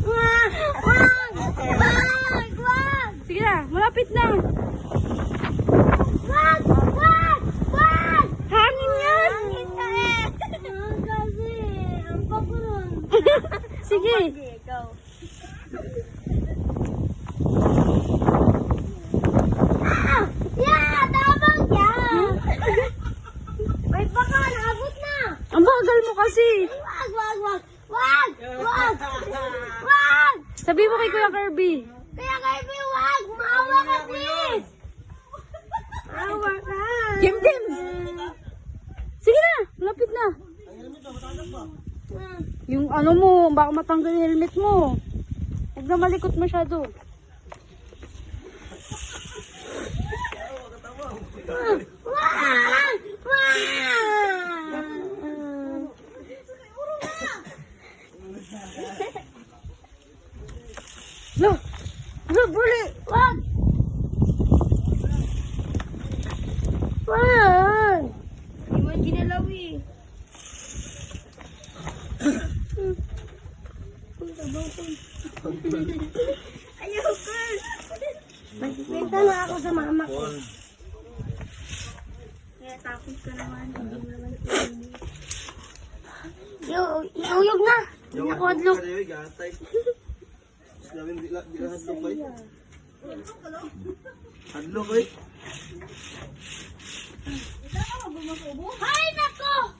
Wag! Sige na, malapit na. Wag! Hangin yan! Hangin ka eh! Kasi, ang papuron. Sige. Ikaw. Yeah! Tabang yan! Wait, baka naabot na! Ang bagal mo kasi. Wag! Sabi mo kay Kuya Kirby. Kaya Kirby, wag! Maawa ka, please! Maawa ka! Kim! Sige na, malapit na. Yung ano mo, baka matanggal yung helmet mo. Huwag na malikot masyado. Wag! Buli! Wag! Wag! Hindi mo ginalaw eh. Ayoko! Magkikita na ako sa mama ko. Kaya takot ka naman. Hindi mo naman pwede. Iuyog na! Hindi ako adlok. Hadlok eh. Hay nako!